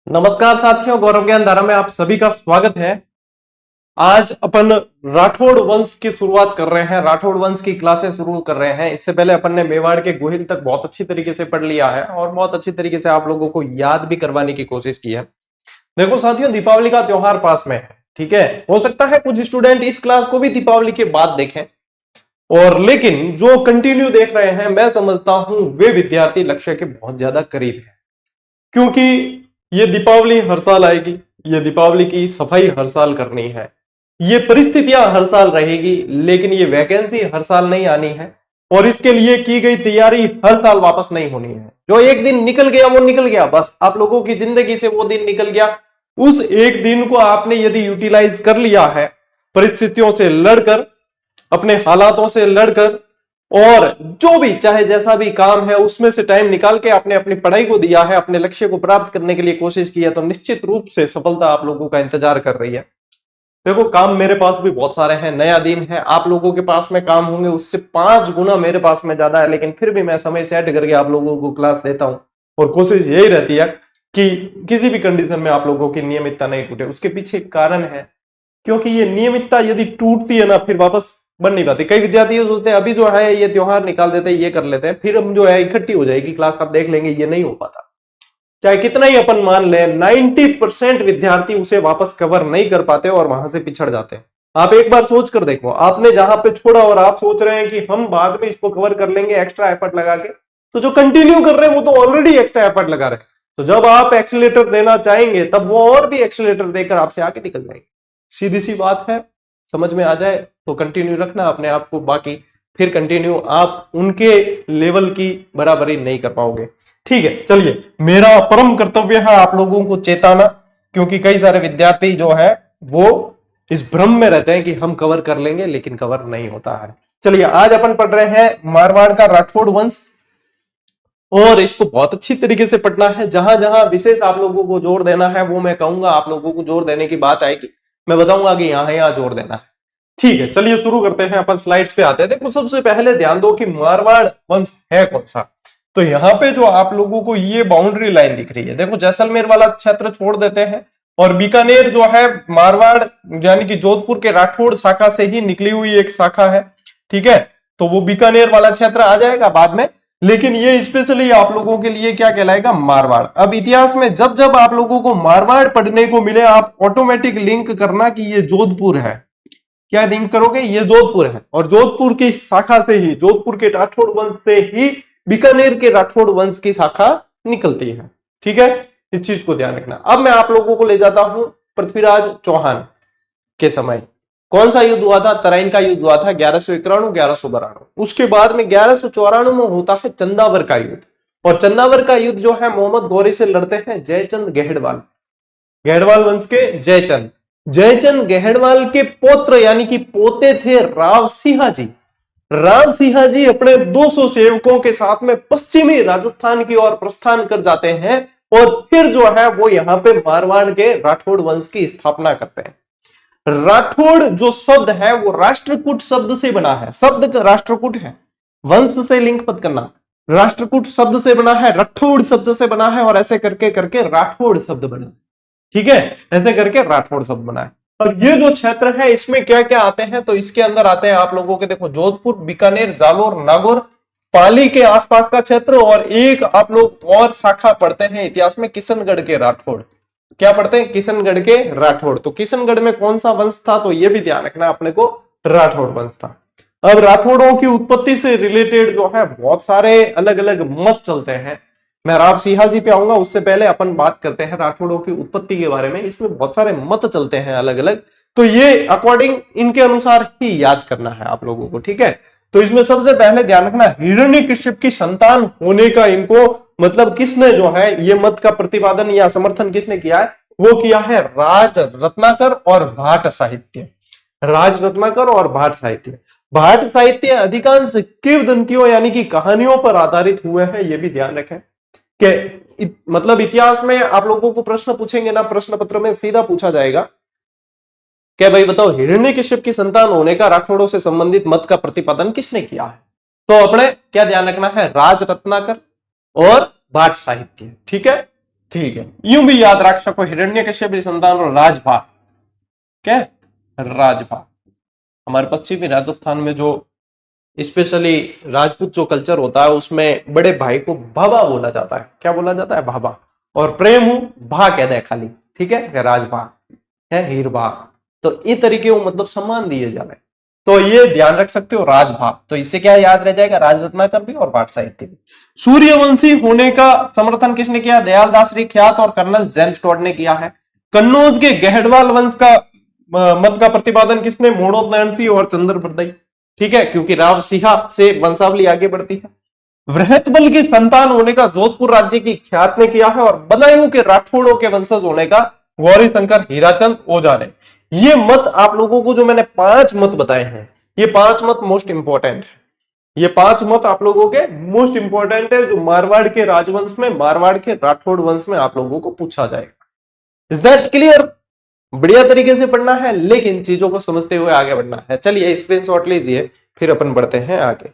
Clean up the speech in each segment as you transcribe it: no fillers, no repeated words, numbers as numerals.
नमस्कार साथियों, गौरव ज्ञान धारा में आप सभी का स्वागत है। आज अपन राठौड़ वंश की शुरुआत कर रहे हैं, राठौड़ वंश की क्लासेस शुरू कर रहे हैं। इससे पहले अपन ने मेवाड़ के गोहिल तक बहुत अच्छी तरीके से पढ़ लिया है और बहुत अच्छी तरीके से आप लोगों को याद भी करवाने की कोशिश की है। देखो साथियों, दीपावली का त्योहार पास में है, ठीक है। हो सकता है कुछ स्टूडेंट इस क्लास को भी दीपावली के बाद देखें, और लेकिन जो कंटिन्यू देख रहे हैं, मैं समझता हूं वे विद्यार्थी लक्ष्य के बहुत ज्यादा करीब है, क्योंकि ये दीपावली हर साल आएगी, ये दीपावली की सफाई हर साल करनी है, ये परिस्थितियां हर साल रहेगी, लेकिन ये वैकेंसी हर साल नहीं आनी है और इसके लिए की गई तैयारी हर साल वापस नहीं होनी है। जो एक दिन निकल गया वो निकल गया, बस आप लोगों की जिंदगी से वो दिन निकल गया। उस एक दिन को आपने यदि यूटिलाइज कर लिया है, परिस्थितियों से लड़कर, अपने हालातों से लड़कर, और जो भी चाहे जैसा भी काम है उसमें से टाइम निकाल के आपने अपनी पढ़ाई को दिया है, अपने लक्ष्य को प्राप्त करने के लिए कोशिश की है, तो निश्चित रूप से सफलता आप लोगों का इंतजार कर रही है। देखो, काम मेरे पास भी बहुत सारे हैं, नया दिन है, आप लोगों के पास में काम होंगे उससे 5 गुना मेरे पास में ज्यादा है, लेकिन फिर भी मैं समय सेट करके आप लोगों को क्लास देता हूं और कोशिश यही रहती है कि किसी भी कंडीशन में आप लोगों की नियमितता नहीं टूटे। उसके पीछे एक कारण है, क्योंकि ये नियमितता यदि टूटती है ना, फिर वापस बन नहीं पाती। कई विद्यार्थी होते हैं, अभी जो है ये त्योहार निकाल देते हैं, ये कर लेते हैं, फिर हम जो है इकट्ठी हो जाएगी क्लास, तब देख लेंगे, ये नहीं हो पाता। चाहे कितना ही अपन मान लें, 90% विद्यार्थी उसे वापस कवर नहीं कर पाते और वहां से पिछड़ जाते हैं। आप एक बार सोच कर देखो, आपने जहां पे छोड़ा और आप सोच रहे हैं कि हम बाद में इसको कवर कर लेंगे एक्स्ट्रा एफर्ट लगा के, तो जो कंटिन्यू कर रहे हैं वो तो ऑलरेडी एक्स्ट्रा एफर्ट लगा रहे हैं। तो जब आप एक्सीलेटर देना चाहेंगे तब वो और भी एक्सीलेटर देकर आपसे आगे निकल जाएंगे। सीधी सी बात है, समझ में आ जाए तो कंटिन्यू रखना अपने आप को, बाकी फिर कंटिन्यू आप उनके लेवल की बराबरी नहीं कर पाओगे। ठीक है, चलिए, मेरा परम कर्तव्य है आप लोगों को चेताना, क्योंकि कई सारे विद्यार्थी जो है वो इस भ्रम में रहते हैं कि हम कवर कर लेंगे, लेकिन कवर नहीं होता है। चलिए, आज अपन पढ़ रहे हैं मारवाड़ का राठौड़ वंश, और इसको बहुत अच्छी तरीके से पढ़ना है। जहां जहां विशेष आप लोगों को जोर देना है वो मैं कहूंगा, आप लोगों को जोर देने की बात आएगी, मैं बताऊंगा कि यहां जोर देना है। ठीक है, चलिए शुरू करते हैं, अपन स्लाइड्स पे आते हैं। देखो, सबसे पहले ध्यान दो कि मारवाड़ वंश है कौन सा। तो यहाँ पे जो आप लोगों को ये बाउंड्री लाइन दिख रही है, देखो जैसलमेर वाला क्षेत्र छोड़ देते हैं, और बीकानेर जो है मारवाड़ यानी कि जोधपुर के राठौड़ शाखा से ही निकली हुई एक शाखा है, ठीक है। तो वो बीकानेर वाला क्षेत्र आ जाएगा बाद में, लेकिन ये स्पेशली आप लोगों के लिए क्या कहलाएगा, मारवाड़। अब इतिहास में जब जब आप लोगों को मारवाड़ पढ़ने को मिले, आप ऑटोमेटिक लिंक करना कि ये जोधपुर है। क्या लिंक करोगे, ये जोधपुर है, और जोधपुर की शाखा से ही, जोधपुर के राठौड़ वंश से ही बीकानेर के राठौड़ वंश की शाखा निकलती है, ठीक है। इस चीज को ध्यान रखना। अब मैं आप लोगों को ले जाता हूं पृथ्वीराज चौहान के समय। कौन सा युद्ध हुआ था, तराइन का युद्ध हुआ था, 1191 1192। उसके बाद में 1194 में होता है चंदावर का युद्ध, और चंदावर का युद्ध जो है मोहम्मद गौरी से लड़ते हैं जयचंद गहड़वाल, गहड़वाल वंश के जयचंद। जयचंद गहड़वाल के पौत्र यानी कि पोते थे राव सिंहा जी। राव सिंहा जी अपने 200 सेवकों के साथ में पश्चिमी राजस्थान की ओर प्रस्थान कर जाते हैं, और फिर जो है वो यहां पे मारवाड़ के राठौड़ वंश की स्थापना करते हैं। राठौड़ जो शब्द है वो राष्ट्रकूट शब्द से बना है, शब्द राष्ट्रकूट है, वंश से लिंक मत करना। राष्ट्रकूट शब्द से बना है, राठौड़ शब्द से बना है, और ऐसे करके करके राठौड़ शब्द बना, ठीक है, ऐसे करके राठौड़ शब्द बना है। और ये जो क्षेत्र है इसमें क्या क्या आते हैं, तो इसके अंदर आते हैं आप लोगों के, देखो जोधपुर, बीकानेर, जालोर, नागौर, पाली के आसपास का क्षेत्र, और एक आप लोग और शाखा पढ़ते हैं इतिहास में, किशनगढ़ के राठौड़। क्या पढ़ते हैं, किशनगढ़ के राठौड़। तो किशनगढ़ में कौन सा वंश था, तो ये भी ध्यान रखना अपने को, राठौड़ वंश था। अब राठौड़ों की उत्पत्ति से रिलेटेड जो है बहुत सारे अलग अलग मत चलते हैं, मैं राव सिंहा जी पे आऊंगा, उससे पहले अपन बात करते हैं राठौड़ों की उत्पत्ति के बारे में। इसमें बहुत सारे मत चलते हैं अलग अलग, तो ये अकॉर्डिंग इनके अनुसार ही याद करना है आप लोगों को, ठीक है। तो इसमें सबसे पहले ध्यान रखना, हिरण्यकश्यप की संतान होने का इनको मतलब किसने जो है ये मत का प्रतिपादन या समर्थन किसने किया है, वो किया है राज रत्नाकर और भाट साहित्य। राज रत्नाकर और भाट साहित्य। भाट साहित्य अधिकांश किंवदंतियों यानी कि कहानियों पर आधारित हुए हैं, ये भी ध्यान रखें कि मतलब इतिहास में आप लोगों को प्रश्न पूछेंगे ना, प्रश्न पत्र में सीधा पूछा जाएगा क्या भाई बताओ, हिरण्यकश्यप की संतान होने का राठौड़ों से संबंधित मत का प्रतिपादन किसने किया है। तो अपने क्या ध्यान रखना है, राज रत्नाकर और भाट साहित्य, ठीक है। ठीक है, यूं भी याद रख सको, हिरण्यकश्यप की संतान और राजभा, क्या राजभा। हमारे पश्चिमी राजस्थान में जो स्पेशली राजपूत जो कल्चर होता है उसमें बड़े भाई को भाभा बोला जाता है। क्या बोला जाता है? भाभा। और प्रेम हूं भा कह दे खाली, ठीक है, राजभा है, हीरभा। तो ये तरीके को मतलब सम्मान दिए जा रहे हैं। तो ये ध्यान रख सकते हो, राजभा। तो इससे क्या याद रह जाएगा? राज रत्नाकर भी और भाट साहित्य भी। सूर्यवंशी होने का समर्थन किसने किया? दयाल दास ख्यात और कर्नल जेम्स टॉड ने किया है। कन्नौज के गहडवाल वंश का मत का प्रतिपादन किसने? मोड़ोदनारायण सिंह और चंद्र बरदई, ठीक है, क्योंकि राव सिंहा से वंशावली आगे बढ़ती है। वृहतबल की संतान होने का जोधपुर राज्य की ख्यात ने किया है। और बदायूं के राठौड़ों के वंशज होने का गौरी शंकर हीराचंद ओझा ने। ये मत आप लोगों को जो मैंने 5 मत बताए हैं, ये 5 मत मोस्ट इंपॉर्टेंट है। ये 5 मत आप लोगों के मोस्ट इंपॉर्टेंट है, जो मारवाड़ के राजवंश में, मारवाड़ के राठौड़ वंश में आप लोगों को पूछा जाएगा। Is that clear? बढ़िया तरीके से पढ़ना है, लेकिन चीजों को समझते हुए आगे बढ़ना है। चलिए स्क्रीनशॉट लीजिए, फिर अपन बढ़ते हैं आगे।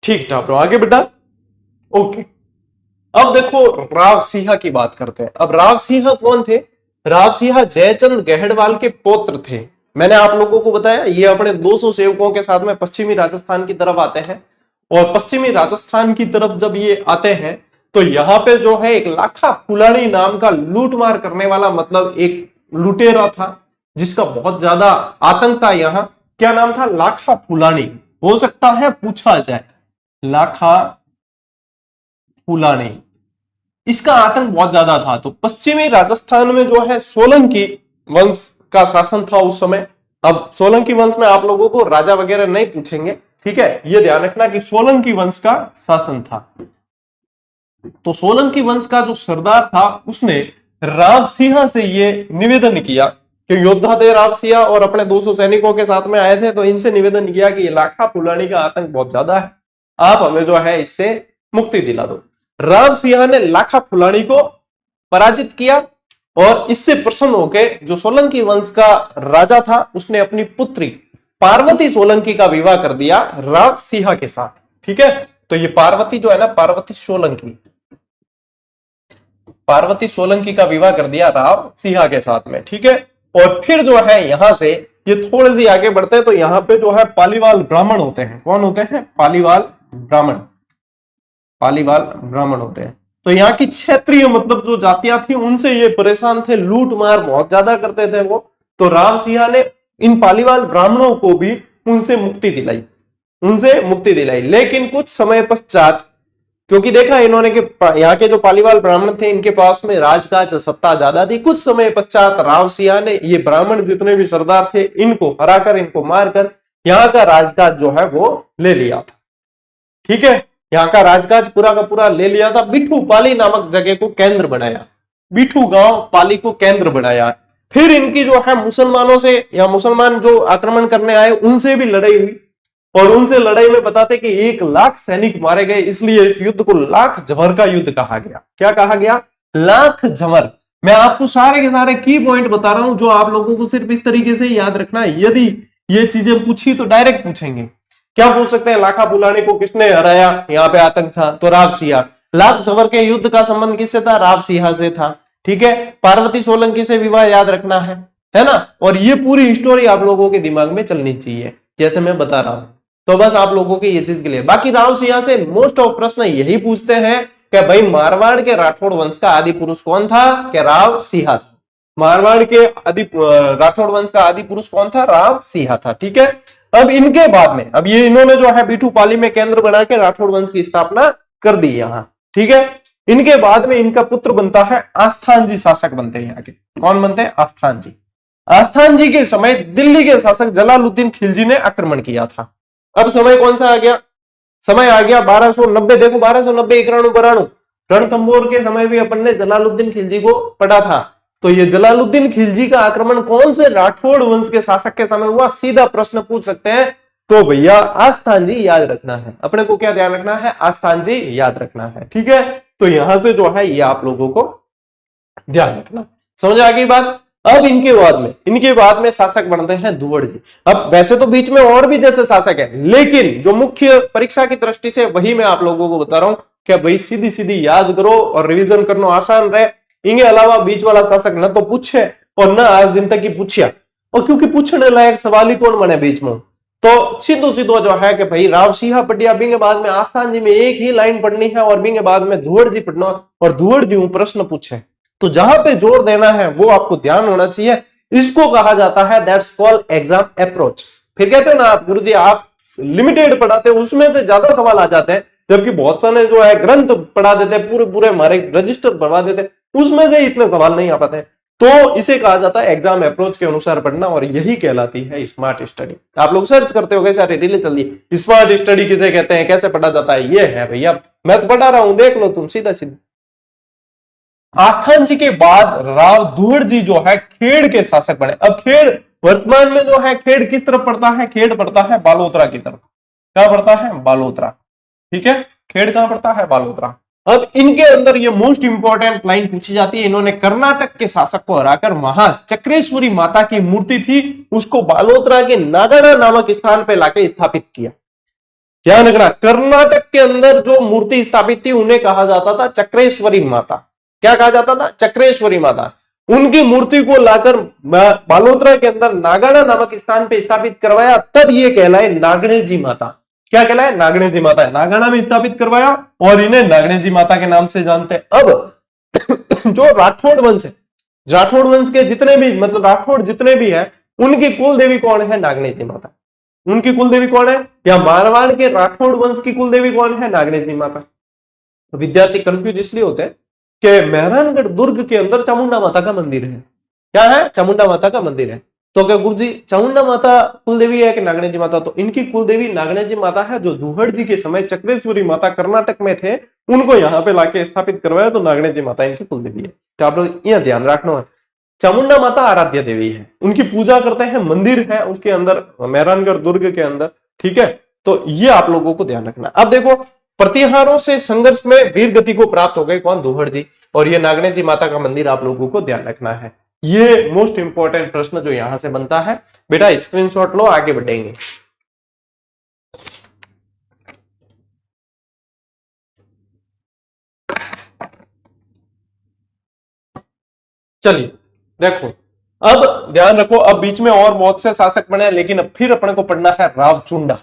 ठीक था ब्रो, आगे बेटा। ओके, अब देखो राव सिंहा की बात करते हैं। अब राव सिंहा कौन थे? राव सिंहा जयचंद गहडवाल के पौत्र थे। मैंने आप लोगों को बताया ये अपने 200 सेवकों के साथ में पश्चिमी राजस्थान की तरफ आते हैं। और पश्चिमी राजस्थान की तरफ जब ये आते हैं तो यहाँ पे जो है एक लाखा फुलानी नाम का लूटमार करने वाला, मतलब एक लुटेरा था जिसका बहुत ज्यादा आतंक था यहाँ। क्या नाम था? लाखा फुलानी। हो सकता है पूछा जाए, लाखा फुलानी, इसका आतंक बहुत ज्यादा था। तो पश्चिमी राजस्थान में जो है सोलंकी वंश का शासन था उस समय। अब सोलंकी वंश में आप लोगों को राजा वगैरह नहीं पूछेंगे, ठीक है, ये ध्यान रखना कि सोलंकी वंश का शासन था। तो सोलंकी वंश का जो सरदार था उसने राव सिंहा से ये निवेदन किया कि योद्धा थे राव सिंहा और अपने 200 सैनिकों के साथ में आए थे, तो इनसे निवेदन किया कि लाखा फुलानी का आतंक बहुत ज्यादा है, आप हमें जो है इससे मुक्ति दिला दो। राव सिंहा ने लाखा फुलानी को पराजित किया और इससे प्रसन्न होकर जो सोलंकी वंश का राजा था उसने अपनी पुत्री पार्वती सोलंकी का विवाह कर दिया राव सिंहा के साथ, ठीक है। तो ये पार्वती जो है ना, पार्वती सोलंकी का विवाह कर दिया राव सिंहा के साथ में, ठीक है। और फिर जो है यहां से ये थोड़ी सी आगे बढ़ते हैं तो यहाँ पे जो है पालीवाल ब्राह्मण होते हैं। कौन होते हैं? पालीवाल ब्राह्मण होते हैं। तो यहाँ की क्षेत्रीय मतलब जो जातियां थी उनसे ये परेशान थे, लूट मार बहुत ज्यादा करते थे वो। तो राव सिंहा ने इन पालीवाल ब्राह्मणों को भी उनसे मुक्ति दिलाई। लेकिन कुछ समय पश्चात, क्योंकि देखा इन्होंने कि यहाँ के जो पालीवाल ब्राह्मण थे इनके पास में राजकाज सत्ता ज्यादा थी, कुछ समय पश्चात राव सिंहा ने ये ब्राह्मण जितने भी सरदार थे इनको हराकर, इनको मारकर यहाँ का राजकाज जो है वो ले लिया था, ठीक है। यहाँ का राजकाज पूरा का पूरा ले लिया था। बिठू पाली नामक जगह को केंद्र बनाया, बिठू गांव पाली को केंद्र बनाया। फिर इनकी जो है मुसलमानों से, या मुसलमान जो आक्रमण करने आए उनसे भी लड़ाई हुई और उनसे लड़ाई में बताते कि 1 लाख सैनिक मारे गए, इसलिए इस युद्ध को लाख झमर का युद्ध कहा गया। क्या कहा गया? लाख झमर। मैं आपको सारे के सारे की पॉइंट बता रहा हूं जो आप लोगों को सिर्फ इस तरीके से याद रखना है। यदि ये चीजें पूछी तो डायरेक्ट पूछेंगे। क्या पूछ सकते हैं? लाखा फुलानी को किसने हराया? यहाँ पे आतंक था, तो राव सिंहा। लाख झमर के युद्ध का संबंध किससे था? राव सिंहा से था, ठीक है। पार्वती सोलंकी से विवाह याद रखना है ना। और ये पूरी स्टोरी आप लोगों के दिमाग में चलनी चाहिए जैसे मैं बता रहा हूं। तो बस आप लोगों की ये चीज क्लियर। बाकी राव सिंहा से मोस्ट ऑफ प्रश्न यही पूछते हैं कि भाई मारवाड़ के राठौड़ वंश का आदि पुरुष कौन था? कि राव सिंहा था। मारवाड़ के राठौड़ वंश का आदि पुरुष कौन था? राव सिंहा था, ठीक है। अब इनके बाद में, अब ये इन्होंने जो है बिठू पाली में केंद्र बना के राठौड़ वंश की स्थापना कर दी यहाँ, ठीक है। इनके बाद में इनका पुत्र बनता है आस्थान जी, शासक बनते हैं यहाँ के। कौन बनते हैं? आस्थान जी। आस्थान जी के समय दिल्ली के शासक जलालुद्दीन खिलजी ने आक्रमण किया था। अब समय कौन सा आ गया? समय आ गया 1290। देखो 1290 91 रणथंबोर के समय भी अपन ने जलालुद्दीन खिलजी को पढ़ा था। तो ये जलालुद्दीन खिलजी का आक्रमण कौन से राठौड़ वंश के शासक के समय हुआ? सीधा प्रश्न पूछ सकते हैं। तो भैया आस्थान जी याद रखना है। अपने को क्या ध्यान रखना है? आस्थान जी याद रखना है, ठीक है। तो यहां से जो है ये आप लोगों को ध्यान रखना। समझ आ गई बात? अब इनके बाद में शासक बनते हैं धुवड़ जी। अब वैसे तो बीच में और भी जैसे शासक है, लेकिन जो मुख्य परीक्षा की दृष्टि से वही मैं आप लोगों को बता रहा हूं कि भाई सीधी सीधी याद करो और रिवीजन करना आसान रहे। इनके अलावा बीच वाला शासक न तो पूछे और न आज दिन तक ही पूछिया, और क्योंकि पूछने लायक सवाल ही कौन बने बीच में, तो सीधो सीधो जो है कि भाई राव सिंह पटिया बिंगे बाद में आसान जी में एक ही लाइन पढ़नी है और बिंगे बाद में धुवड़ जी पढ़ना और धुवड़ जी प्रश्न पूछे। तो जहां पे जोर देना है वो आपको ध्यान होना चाहिए। इसको कहा जाता है दैट्स कॉल्ड एग्जाम अप्रोच। फिर कहते हो ना आप गुरुजी आप लिमिटेड पढ़ाते हो उसमें से ज्यादा सवाल आ जाते हैं, जबकि बहुत सारे जो है ग्रंथ पढ़ा देते हैं, पूरे पूरे हमारे रजिस्टर भरवा देते हैं, उसमें से इतने सवाल नहीं आ पाते। तो इसे कहा जाता है एग्जाम अप्रोच के अनुसार पढ़ना, और यही कहलाती है स्मार्ट स्टडी। आप लोग सर्च करते हो सारे रीले चल दी स्मार्ट स्टडी किसे कहते हैं, कैसे पढ़ा जाता है, ये है भैया मैं तो पढ़ा रहा हूं, देख लो तुम सीधा सीधा। आस्थान जी के बाद राव धुवड़ जी जो है खेड़ के शासक बने। अब खेड़ वर्तमान में जो है खेड़ किस तरफ पड़ता है, खेड़ पड़ता है बालोतरा की तरफ। क्या पड़ता है, बालोतरा, ठीक है, खेड़ कहां पड़ता है, बालोतरा। अब इनके अंदर ये मोस्ट इंपॉर्टेंट लाइन पूछी जाती है, इन्होंने कर्नाटक के शासक को हराकर वहां चक्रेश्वरी माता की मूर्ति थी उसको बालोतरा के नागाना नामक स्थान पर लाके स्थापित किया। ध्यान रखना, कर्नाटक के अंदर जो मूर्ति स्थापित थी उन्हें कहा जाता था चक्रेश्वरी माता। क्या कहा जाता था, चक्रेश्वरी माता। उनकी मूर्ति को लाकर बालोतरा के अंदर नागाना नामक स्थान पे स्थापित करवाया, तब ये कहलाए नागणेजी माता। क्या कहलाए, नागणेजी माता है, नागाना में स्थापित करवाया और इन्हें नागणेजी माता के नाम से जानते हैं। अब जो राठौड़ वंश है, राठौड़ वंश के जितने भी मतलब राठौड़ जितने भी है उनकी कुल देवी कौन है, नागणेजी माता। उनकी कुल देवी कौन है, या मारवाड़ के राठौड़ वंश की कुल देवी कौन है, नागणेजी माता। विद्यार्थी कंफ्यूज इसलिए होते हैं कि मेहरानगढ़ दुर्ग के अंदर चामुंडा माता का मंदिर है। क्या है, चामुंडा माता का मंदिर है। तो क्या गुरुजी चामुंडा माता कुलदेवी है कि नागणेजी माता, तो इनकी कुलदेवी नागणेजी माता है। जो धुवड़ जी के समय चक्रेश्वरी माता कर्नाटक में थे उनको यहाँ पे लाके स्थापित करवाया, तो नागणेजी माता इनकी कुलदेवी है। तो आप लोग यह ध्यान रखना है, चामुंडा माता आराध्य देवी है, उनकी पूजा करते हैं, मंदिर है उसके अंदर मेहरानगढ़ दुर्ग के अंदर, ठीक है। तो ये आप लोगों को ध्यान रखना। अब देखो प्रतिहारों से संघर्ष में वीर गति को प्राप्त हो गए कौन, धुवड़ जी, और ये नागणेजी माता का मंदिर आप लोगों को ध्यान रखना है। ये मोस्ट इंपॉर्टेंट प्रश्न जो यहां से बनता है, बेटा स्क्रीनशॉट लो, आगे बढ़ेंगे। चलिए देखो, अब ध्यान रखो, अब बीच में और बहुत से शासक बने, लेकिन अब फिर अपने को पढ़ना है रावचुंडा।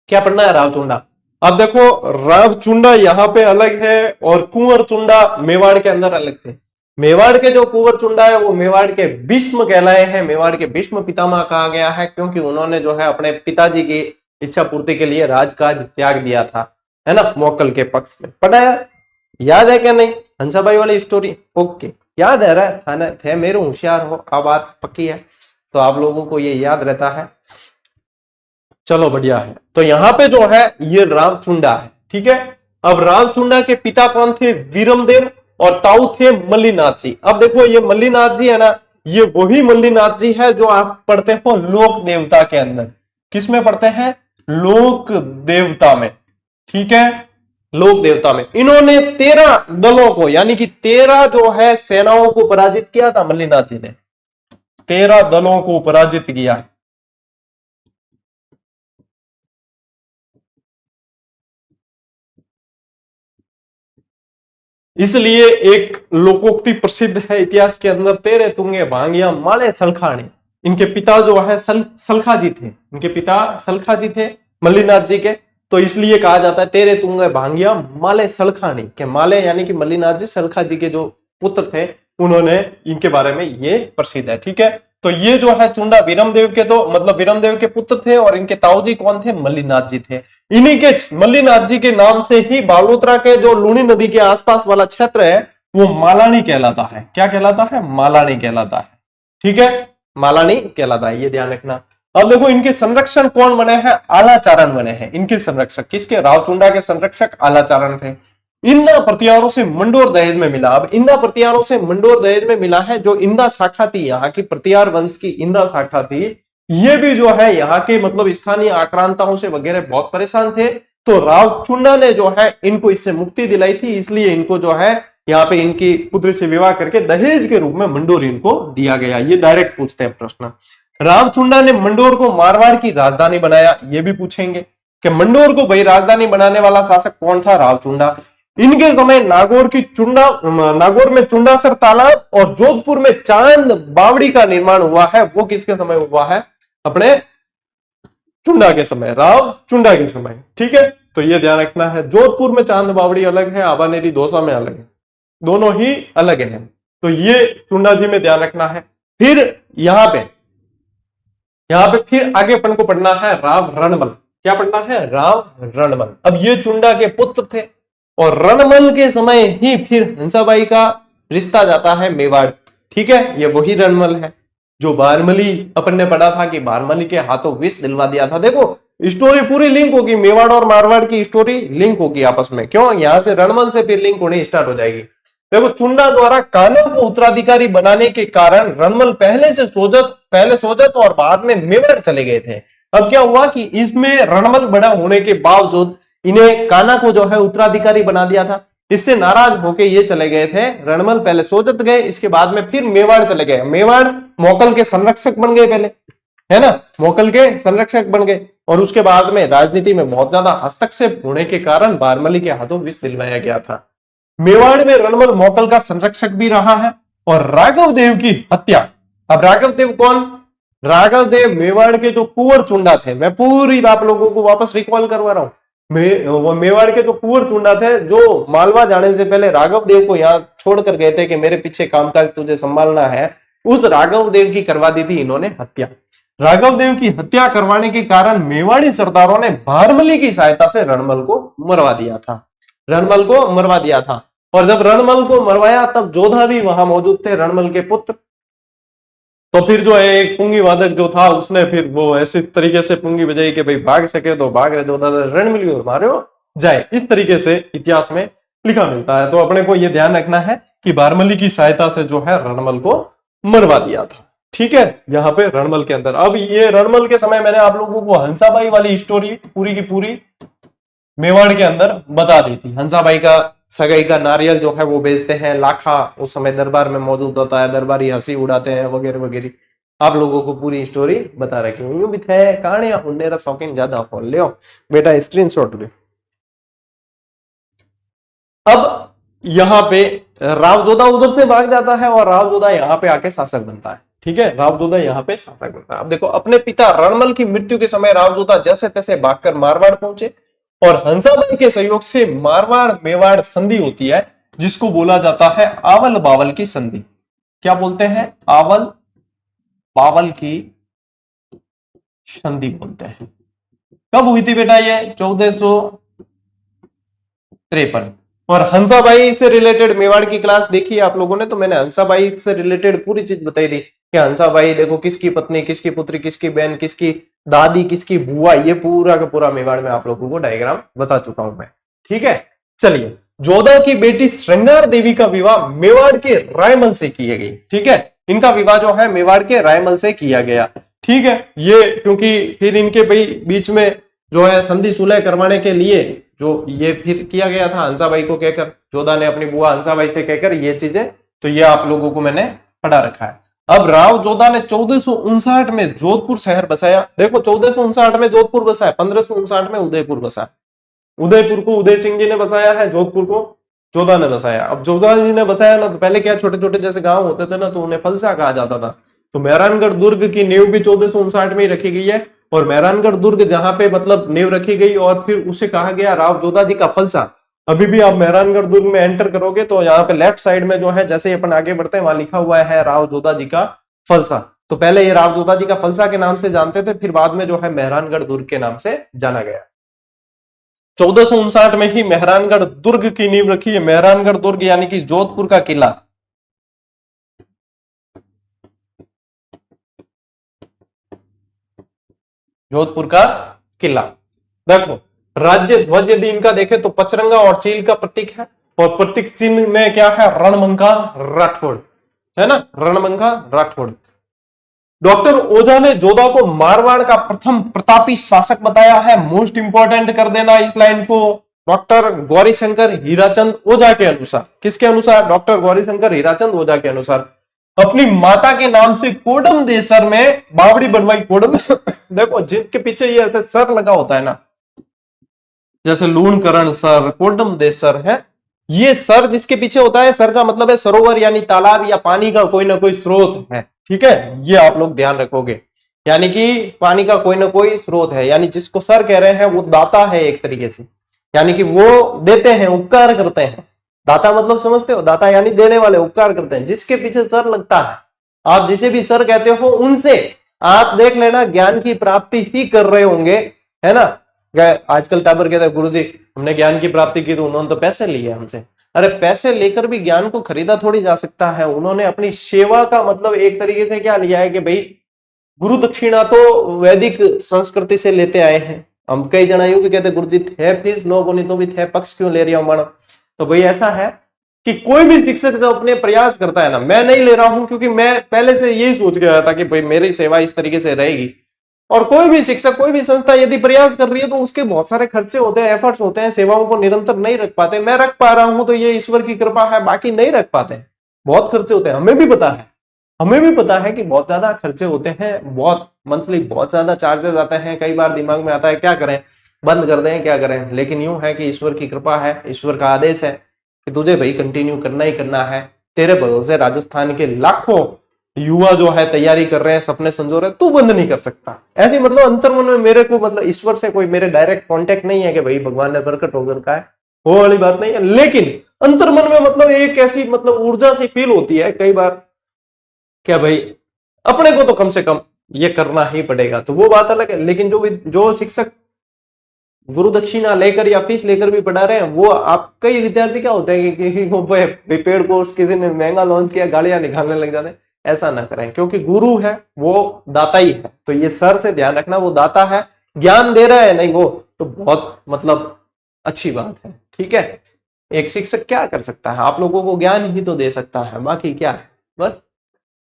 क्या पढ़ना है, रावचुंडा। अब देखो रावचुंडा यहाँ पे अलग है और कुंवरचुंडा मेवाड़ के अंदर अलग थे। मेवाड़ के जो कुंवरचुंडा है वो मेवाड़ के भीष्म कहलाए हैं, मेवाड़ के भीष्म पितामह कहा गया है, क्योंकि उन्होंने जो है अपने पिताजी की इच्छा पूर्ति के लिए राजकाज त्याग दिया था, है ना, मोकल के पक्ष में। पढ़ाया, याद है क्या नहीं, हंसाबाई वाली स्टोरी, ओके याद है, रहा थे मेरे होशियार हो, अब बात पक्की है, तो आप लोगों को ये याद रहता है। चलो बढ़िया है। तो यहाँ पे जो है ये रावचुंडा है, ठीक है। अब रावचुंडा के पिता कौन थे, वीरमदेव, और ताऊ थे मल्लीनाथ जी। अब देखो ये मल्लीनाथ जी है ना, ये वही मल्लीनाथ जी है जो आप पढ़ते हो लोक देवता के अंदर। किसमें पढ़ते हैं, लोक देवता में, ठीक है, लोक देवता में। इन्होंने 13 दलों को यानी कि 13 जो है सेनाओं को पराजित किया था मल्लीनाथ जी ने, 13 दलों को पराजित किया। इसलिए एक लोकोक्ति प्रसिद्ध है इतिहास के अंदर, तेरे तुंगे भांगिया माले सलखाने। इनके पिता जो है सलखा जी थे, इनके पिता सलखा जी थे मल्लीनाथ जी के, तो इसलिए कहा जाता है तेरे तुंगे भांगिया माले सलखानी के, माले यानी कि मल्लीनाथ जी सलखा जी के जो पुत्र थे उन्होंने, इनके बारे में ये प्रसिद्ध है, ठीक है। तो ये जो है चुंडा वीरमदेव के, तो मतलब वीरमदेव के पुत्र थे, और इनके ताऊजी कौन थे, मल्लीनाथ जी थे। इन्हीं के मल्लीनाथ जी के नाम से ही बालोतरा के जो लूणी नदी के आसपास वाला क्षेत्र है वो मालानी कहलाता है। क्या कहलाता है, मालानी कहलाता है, ठीक है, मालानी कहलाता है, ये ध्यान रखना। अब देखो इनके संरक्षण कौन बने हैं, आलाचारण बने हैं इनके संरक्षक। किसके, रावचुंडा के संरक्षक आलाचारण थे। इंदा प्रतिहारों से मंडोर दहेज में मिला। अब इंदा प्रतिहारों से मंडोर दहेज में मिला है, जो इंदा शाखा थी यहाँ की, प्रतिहार वंश की इंदा शाखा थी, ये भी जो है यहाँ के मतलब स्थानीय आक्रांताओं से वगैरह बहुत परेशान थे। तो रावचुंडा ने जो है इनको इससे मुक्ति दिलाई थी, इसलिए इनको जो है यहाँ पे इनकी पुत्री से विवाह करके दहेज के रूप में मंडोर इनको दिया गया। ये डायरेक्ट पूछते हैं प्रश्न। रावचुंडा ने मंडोर को मारवाड़ की राजधानी बनाया, ये भी पूछेंगे कि मंडोर को भाई राजधानी बनाने वाला शासक कौन था? रावचुंडा। इनके समय नागौर में चुंडासर तालाब और जोधपुर में चांद बावड़ी का निर्माण हुआ है, वो किसके समय हुआ है? अपने चुंडा के समय, राव चुंडा के समय। ठीक है, तो ये ध्यान रखना है। जोधपुर में चांद बावड़ी अलग है, आबानेरी दौसा में अलग है, दोनों ही अलग है, तो ये चुंडा जी में ध्यान रखना है। फिर यहां पे फिर आगे अपन को पढ़ना है राव रणमल। क्या पढ़ना है? राव रणमल। अब ये चुंडा के पुत्र थे और रणमल के समय ही फिर हंसाबाई का रिश्ता जाता है मेवाड़। ठीक है, ये वही रणमल है जो बारमली अपन ने पढ़ा था कि बारमली के हाथों विष दिलवा दिया था। देखो स्टोरी पूरी लिंक होगी, मेवाड़ और मारवाड़ की स्टोरी लिंक होगी आपस में। क्यों? यहां से रणमल से फिर लिंक होनी स्टार्ट हो जाएगी। देखो, चुंडा द्वारा कान्हा को उत्तराधिकारी बनाने के कारण रणमल पहले सोजत और बाद में मेवाड़ चले गए थे। अब क्या हुआ कि इसमें रणमल बड़ा होने के बावजूद इन्हें कान्हा को जो है उत्तराधिकारी बना दिया था। इससे नाराज होके ये चले गए थे। रणमल पहले सोजत गए, इसके बाद में फिर मेवाड़ चले गए। मेवाड़ मोकल के संरक्षक बन गए पहले, है ना, मोकल के संरक्षक बन गए और उसके बाद में राजनीति में बहुत ज्यादा हस्तक्षेप होने के कारण बारमली के हाथों विष दिलवाया गया था। मेवाड़ में रणमल मोकल का संरक्षक भी रहा है। और राघव देव की हत्या। अब राघव देव कौन? राघव देव मेवाड़ के जो कुंवर चुंडा थे, मैं पूरी आप लोगों को वापस रिकॉल करवा रहा हूं। वो मेवाड़ के जो कुंवर चुंडा थे, जो मालवा जाने से पहले राघव देव को यहाँ छोड़कर गए थे कि मेरे पीछे कामकाज तुझे संभालना है, उस राघव देव की करवा दी थी इन्होंने हत्या। राघव देव की हत्या करवाने के कारण मेवाड़ी सरदारों ने बारमली की सहायता से रणमल को मरवा दिया था। और जब रणमल को मरवाया तब जोधा भी वहां मौजूद थे, रणमल के पुत्र। तो फिर जो है एक पुंगी वादक जो था, उसने फिर वो ऐसे तरीके से पुंगी बजाई कि भाई भाग सके तो भाग रहे, जोधा रणमल और मारे जाए। इस तरीके से इतिहास में लिखा मिलता है। तो अपने को यह ध्यान रखना है कि बारमली की सहायता से जो है रणमल को मरवा दिया था। ठीक है, यहाँ पे रणमल के अंदर। अब ये रणमल के समय मैंने आप लोगों को हंसाबाई वाली स्टोरी पूरी की पूरी मेवाड़ के अंदर बता दी थी। हंसाबाई का सगाई का नारियल जो है वो बेचते हैं, लाखा उस समय दरबार में मौजूद होता है, दरबारी हंसी उड़ाते हैं वगैरह वगैरह। आप लोगों को पूरी स्टोरी बता रखी यूं भी थे कहानियां उन्नेरा शौकीन ज्यादा खोल लियो बेटा, स्क्रीनशॉट ले। अब यहाँ पे रावजोधा उधर से भाग जाता है और रावजोधा यहाँ पे आके शासक बनता है। ठीक है, रावजोधा यहाँ पे शासक बनता है। अब देखो, अपने पिता रणमल की मृत्यु के समय रावजोधा जैसे तैसे भागकर मारवाड़ पहुंचे और हंसाबाई के सहयोग से मारवाड़ मेवाड़ संधि होती है, जिसको बोला जाता है आवल बावल की संधि। क्या बोलते हैं? आवल बावल की संधि बोलते हैं। कब हुई थी बेटा ये? 1453। और हंसाबाई से रिलेटेड मेवाड़ की क्लास देखी है आप लोगों ने, तो मैंने हंसाबाई से रिलेटेड पूरी चीज बताई थी कि हंसाबाई देखो किसकी पत्नी, किसकी पुत्री, किसकी बहन, किसकी दादी, किसकी बुआ, ये पूरा का पूरा मेवाड़ में आप लोगों को डायग्राम बता चुका हूं मैं। ठीक है, चलिए। जोधा की बेटी श्रृंगार देवी का विवाह मेवाड़ के रायमल से किया गई। ठीक है, इनका विवाह जो है मेवाड़ के रायमल से किया गया। ठीक है, ये क्योंकि फिर इनके बीच में जो है संधि सुलह करवाने के लिए जो ये फिर किया गया था हंसाबाई को कहकर, जोधा ने अपनी बुआ हंसाबाई से कहकर ये चीजें, तो ये आप लोगों को मैंने पढ़ा रखा है। अब राव जोधा ने 1459 में जोधपुर शहर बसाया। देखो 1459 में जोधपुर बसा है, 1559 में उदयपुर बसा। उदयपुर को उदय सिंह जी ने बसाया है, जोधपुर को जोधा ने बसाया। अब जोधा जी ने बसाया ना, तो पहले क्या छोटे छोटे जैसे गांव होते थे ना, तो उन्हें फलसा कहा जाता था। तो मेहरानगढ़ दुर्ग की नींव भी 1459 में ही रखी गई है। और मेहरानगढ़ दुर्ग जहां पे मतलब नींव रखी गई और फिर उसे कहा गया राव जोधा जी का फलसा। अभी भी आप मेहरानगढ़ दुर्ग में एंटर करोगे तो यहाँ पे लेफ्ट साइड में जो है, जैसे ही अपन आगे बढ़ते हैं, वहां लिखा हुआ है राव जोधा जी का फलसा। तो पहले ये राव जोधा जी का फलसा के नाम से जानते थे, फिर बाद में जो है मेहरानगढ़ दुर्ग के नाम से जाना गया। 1459 में ही मेहरानगढ़ दुर्ग की नींव रखी है। मेहरानगढ़ दुर्ग यानी कि जोधपुर का किला। जोधपुर का किला। देखो, राज्य ध्वज यदि इनका देखें तो पचरंगा और चील का प्रतीक है, और प्रतीक चिन्ह में क्या है? रणमंका राठौड़, है ना, रणमंका राठौड़। डॉक्टर ओझा ने जोधा को मारवाड़ का प्रथम प्रतापी शासक बताया है। मोस्ट इंपॉर्टेंट कर देना इस लाइन को। डॉक्टर गौरीशंकर हीराचंद ओझा के अनुसार, किसके अनुसार? डॉक्टर गौरीशंकर हीराचंद ओझा के अनुसार अपनी माता के नाम से कोडम देसर में बावड़ी बनवाई। कोडम देखो जिसके पीछे ये ऐसे सर लगा होता है ना, जैसे लूणकरण सर, कोडम देसर है, ये सर जिसके पीछे होता है, सर का मतलब है सरोवर यानी तालाब या पानी का कोई ना कोई स्रोत है। ठीक है, ये आप लोग ध्यान रखोगे, यानी कि पानी का कोई ना कोई स्रोत है, यानी जिसको सर कह रहे हैं वो दाता है एक तरीके से, यानी कि वो देते हैं, उपकार करते हैं। दाता मतलब समझते हो, दाता यानी देने वाले, उपकार करते हैं। जिसके पीछे सर लगता है, आप जिसे भी सर कहते हो उनसे आप देख लेना ज्ञान की प्राप्ति ही कर रहे होंगे, है ना। आजकल टाबर कहते हैं गुरुजी हमने ज्ञान की प्राप्ति की, तो उन्होंने तो पैसे लिए हमसे। अरे पैसे लेकर भी ज्ञान को खरीदा थोड़ी जा सकता है। उन्होंने अपनी सेवा का मतलब एक तरीके से क्या लिया है कि भाई गुरु दक्षिणा तो वैदिक संस्कृति से लेते आए हैं। हम कई जना यूं भी कहते गुरुजी थे फीस लोगों ने तो भी थे, पक्ष क्यों ले रही हूं मानो। तो भाई ऐसा है कि कोई भी शिक्षक जो अपने प्रयास करता है ना, मैं नहीं ले रहा हूं क्योंकि मैं पहले से यही सोच गया था कि भाई मेरी सेवा इस तरीके से रहेगी। और कोई भी शिक्षक, कोई भी संस्था यदि प्रयास कर रही है तो उसके बहुत सारे खर्चे होते हैं, एफर्ट्स होते हैं, सेवाओं को निरंतर नहीं रख पाते। मैं रख पा रहा हूं तो ये ईश्वर की कृपा है, बाकी नहीं रख पाते, बहुत खर्चे होते हैं। हमें भी पता है, हमें भी पता है कि बहुत ज्यादा खर्चे होते हैं, बहुत मंथली बहुत ज्यादा चार्जेस आते हैं। कई बार दिमाग में आता है क्या करें, बंद कर दें, क्या करें। लेकिन यूं है कि ईश्वर की कृपा है, ईश्वर का आदेश है कि तुझे भाई कंटिन्यू करना ही करना है। तेरे भरोसे राजस्थान के लाखों युवा जो है तैयारी कर रहे हैं, सपने संजो रहे हैं, तू बंद नहीं कर सकता। ऐसे मतलब अंतर्मन में मेरे को मतलब ईश्वर से कोई मेरे डायरेक्ट कांटेक्ट नहीं है कि भाई भगवान ने प्रकट होकर का है, वो वाली बात नहीं है। लेकिन अंतर्मन में मतलब एक ऐसी मतलब ऊर्जा सी फील होती है कई बार, क्या भाई अपने को तो कम से कम ये करना ही पड़ेगा। तो वो बात अलग है। लेकिन जो शिक्षक गुरु दक्षिणा लेकर या फीस लेकर भी पढ़ा रहे हैं, वो आप कई विद्यार्थी क्या होते हैं कि वो पेड कोर्स किसी ने महंगा लॉन्च किया, गालियां निकालने लग जाते हैं। ऐसा ना करें, क्योंकि गुरु है वो दाता ही है। तो ये सर से ध्यान रखना, वो दाता है, ज्ञान दे रहा है नहीं वो तो बहुत मतलब अच्छी बात है। ठीक है, एक शिक्षक क्या कर सकता है, आप लोगों को ज्ञान ही तो दे सकता है, बाकी क्या है बस।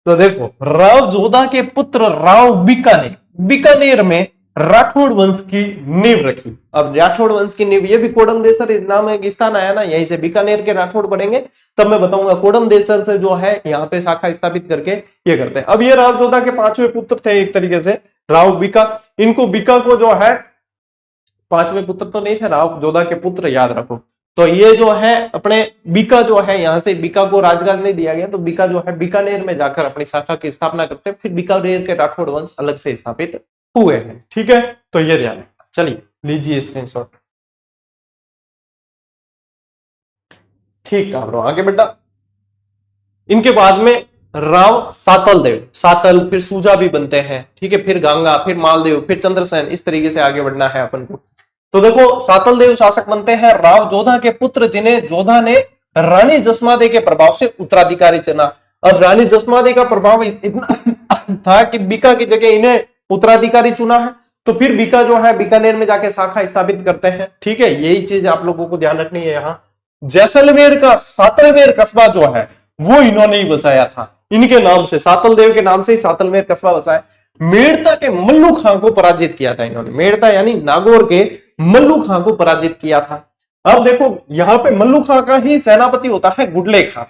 तो देखो राव जोधा के पुत्र राव बीकानेर में राठौड़ वंश की नींव रखी। अब राठौड़ वंश की नींव, ये भी कोडम देसर नाम एक स्थान आया ना, यहीं से बीकानेर के राठौड़ पढ़ेंगे तब मैं बताऊंगा। कोडम देसर से जो है यहाँ पे शाखा स्थापित करके ये करते हैं। अब ये राव जोधा के पांचवें पुत्र थे एक तरीके से, राव बीका। इनको बीका को जो है, पांचवें पुत्र तो नहीं थे, राव जोधा के पुत्र याद रखो। तो ये जो है अपने बीका जो है, यहां से बीका को राजगाद नहीं दिया गया, तो बीका जो है बीकानेर में जाकर अपनी शाखा की स्थापना करते हैं। फिर बीकानेर के राठौड़ वंश अलग से स्थापित हुए हैं। ठीक है, तो ये ध्यान रखना। चलिए लीजिए स्क्रीनशॉट। ठीक है ब्रो, आगे बढ़ा। इनके बाद में राव सातल देव, सातल फिर सूजा भी बनते हैं। ठीक है, फिर गंगा, फिर मालदेव, फिर चंद्रसेन, इस तरीके से आगे बढ़ना है अपन को। तो देखो सातल देव शासक बनते हैं राव जोधा के पुत्र, जिन्हें जोधा ने रानी जसमादे के प्रभाव से उत्तराधिकारी चुना। अब रानी जसमादे का प्रभाव इतना था कि बीका की जगह इन्हें उत्तराधिकारी चुना है। तो फिर बीका जो है बीकानेर में जाके शाखा स्थापित करते हैं। ठीक है, यही चीज आप लोगों को ध्यान रखनी है। यहाँ जैसलमेर का सातलमेर कस्बा जो है वो इन्होंने ही बसाया था, इनके नाम से, सातल देव के नाम से ही सातलमेर कस्बा बसाया। मेड़ता के मल्लू खां को पराजित किया था इन्होंने, मेड़ता यानी नागौर के मल्लू खां को पराजित किया था। अब देखो यहाँ पे मल्लू खां का ही सेनापति होता है गुडले खां।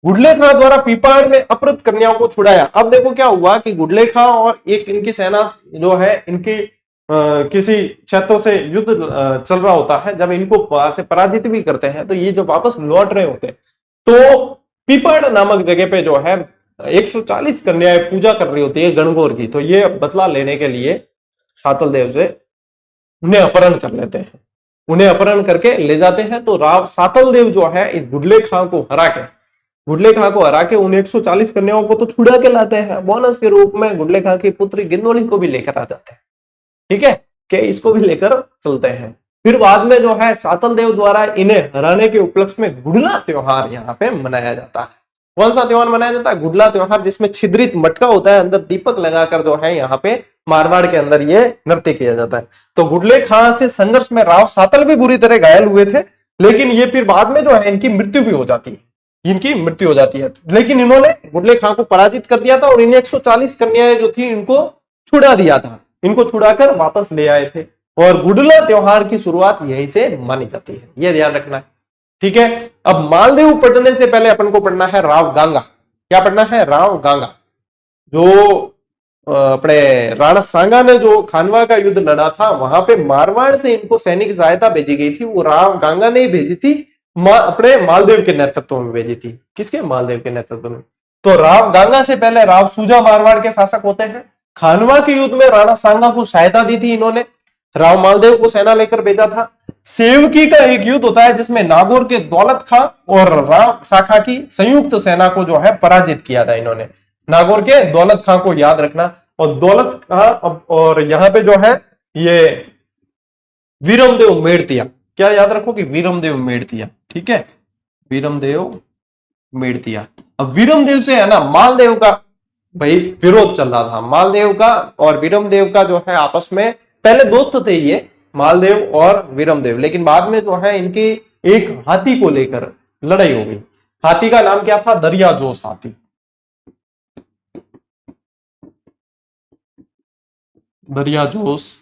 गुडले खां द्वारा पीपाड़ में अपहृत कन्याओं को छुड़ाया। अब देखो क्या हुआ कि गुडले खां और एक इनकी सेना जो है, इनकी किसी क्षेत्रों से युद्ध चल रहा होता है, जब इनको से पराजित भी करते हैं तो ये जो वापस लौट रहे होते हैं, तो पीपाड़ नामक जगह पे जो है 140 कन्याएं पूजा कर रही होती है गणगौर की। तो ये बदला लेने के लिए सातल देव से उन्हें अपहरण कर लेते हैं, उन्हें अपहरण करके ले जाते हैं। तो राव सातल देव जो है इस गुडले खां को हरा के उन 140 कन्याओं को तो छुड़ा के लाते हैं। बोनस के रूप में गुडले खां की पुत्री गिंदोली को भी लेकर आ जाते हैं। ठीक है, कि इसको भी लेकर चलते हैं। फिर बाद में जो है सातल देव द्वारा इन्हें हराने के उपलक्ष्य में गुडला त्योहार यहाँ पे मनाया जाता है। कौन सा त्योहार मनाया जाता है? गुडला त्योहार, जिसमें छिद्रित मटका होता है, अंदर दीपक लगाकर जो है यहाँ पे मारवाड़ के अंदर ये नृत्य किया जाता है। तो गुडले खां से संघर्ष में राव सातल भी बुरी तरह घायल हुए थे, लेकिन ये फिर बाद में जो है इनकी मृत्यु भी हो जाती है, लेकिन इन्होंने गुडले खां को पराजित कर दिया था और इन 140 कन्याएं जो थी इनको छुड़ा दिया था, इनको छुड़ाकर वापस ले आए थे। और गुडला त्योहार की शुरुआत यहीं से मानी जाती है, यह ध्यान रखना है। ठीक है, अब मालदेव पढ़ने से पहले अपन को पढ़ना है राव गांगा। क्या पढ़ना है? राव गांगा। जो अपने राणा सांगा ने जो खानवा का युद्ध लड़ा था, वहां पे मारवाड़ से इनको सैनिक सहायता भेजी गई थी, वो राव गांगा ने ही भेजी थी, अपने मालदेव के नेतृत्व में भेजी थी। किसके? मालदेव के नेतृत्व में। तो राव गांगा से पहले राव सूजा मारवाड़ के शासक होते हैं। खानवा के युद्ध में राणा सांगा को सहायता दी थी इन्होंने, राव मालदेव को सेना लेकर भेजा था। सेवकी का एक युद्ध होता है जिसमें नागौर के दौलत खां और राव शाखा की संयुक्त सेना को जो है पराजित किया था इन्होंने। नागौर के दौलत खां को याद रखना। और दौलत खां, और यहां पे जो है ये वीरमदेव मेड़तिया, क्या याद रखो कि वीरमदेव मेड़तिया। ठीक है, वीरमदेव मेड़तिया। अब वीरमदेव से है ना मालदेव का भाई विरोध चल रहा था। मालदेव का और वीरमदेव का जो है आपस में पहले दोस्त थे ये, मालदेव और वीरमदेव, लेकिन बाद में जो है इनकी एक हाथी को लेकर लड़ाई हो गई। हाथी का नाम क्या था? दरिया जोश हाथी। दरिया जोश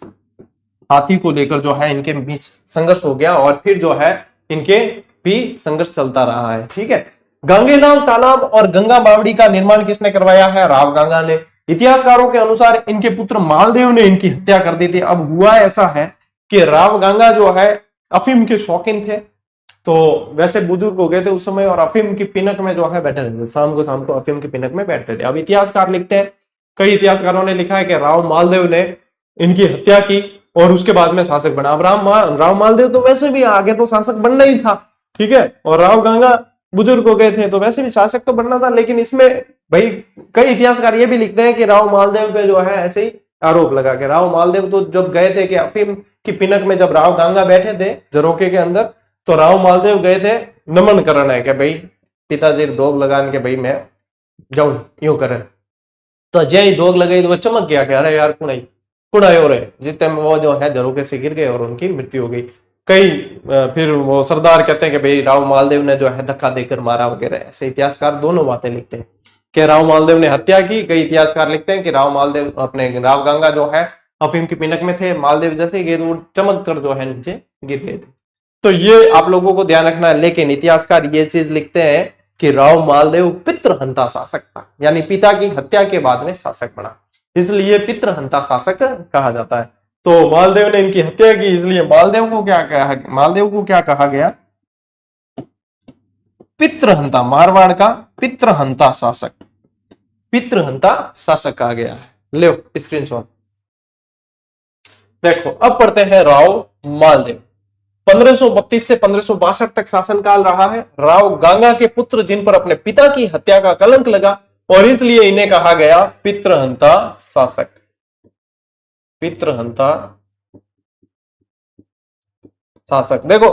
हाथी को लेकर जो है इनके बीच संघर्ष हो गया और फिर जो है इनके भी संघर्ष चलता रहा है। ठीक है, गांगेलाल तालाब और गंगा बावड़ी का निर्माण किसने करवाया है? राव गांगा ने। इतिहासकारों के अनुसार इनके पुत्र मालदेव ने इनकी हत्या कर दी थी। अब हुआ ऐसा है कि राव गांगा जो है अफीम के शौकीन थे, तो वैसे बुजुर्ग हो गए थे उस समय और अफीम की पिनक में जो है बैठे रहते, शाम को अफीम की पिनक में बैठते थे। अब इतिहासकार लिखते हैं, कई इतिहासकारों ने लिखा है कि राव मालदेव ने इनकी हत्या की और उसके बाद में शासक बना। अब राव मालदेव तो वैसे भी आगे तो शासक बनना ही था। ठीक है, और राव गांगा बुजुर्ग हो गए थे तो वैसे भी शासक तो बनना था, लेकिन इसमें भाई कई इतिहासकार ये भी लिखते हैं कि राव मालदेव पे जो है ऐसे ही आरोप लगा के राव मालदेव तो जब गए थे कि अफीम की पिनक में जब राव गांगा बैठे थे जरोके के अंदर, तो राव मालदेव गए थे नमन करना है कि भाई पिताजी दोग लगान के भाई मैं जाऊं यूं करे। तो जय ही दोग लगाई तो वो चमक गया कि अरे यार कुण आयो रे, जितने में वो जो है जरोके से गिर गए और उनकी मृत्यु हो गई। कई फिर वो सरदार कहते हैं कि भाई राव मालदेव ने जो है धक्का देकर मारा वगैरह, ऐसे इतिहासकार दोनों बातें लिखते हैं कि राव मालदेव ने हत्या की। कई इतिहासकार लिखते हैं कि राव मालदेव अपने राव गंगा जो है अफीम की पिनक में थे, मालदेव जैसे गए तो चमक कर जो है नीचे गिर गए थे। तो ये आप लोगों को ध्यान रखना है। लेकिन इतिहासकार ये चीज लिखते हैं कि राव मालदेव पितृहंता शासक था, यानी पिता की हत्या के बाद में शासक बना, इसलिए पितृहंता शासक कहा जाता है। तो मालदेव ने इनकी हत्या की, इसलिए मालदेव को क्या कहा गया? पितृहंता, मारवाड़ का पितृहंता शासक, पितृहंता शासक कहा गया है। लो स्क्रीनशॉट देखो। अब पढ़ते हैं राव मालदेव। 1532 से 1562 तक शासनकाल रहा है। राव गांगा के पुत्र जिन पर अपने पिता की हत्या का कलंक लगा और इसलिए इन्हें कहा गया पितृहंता शासक, पितृहंता शासक। देखो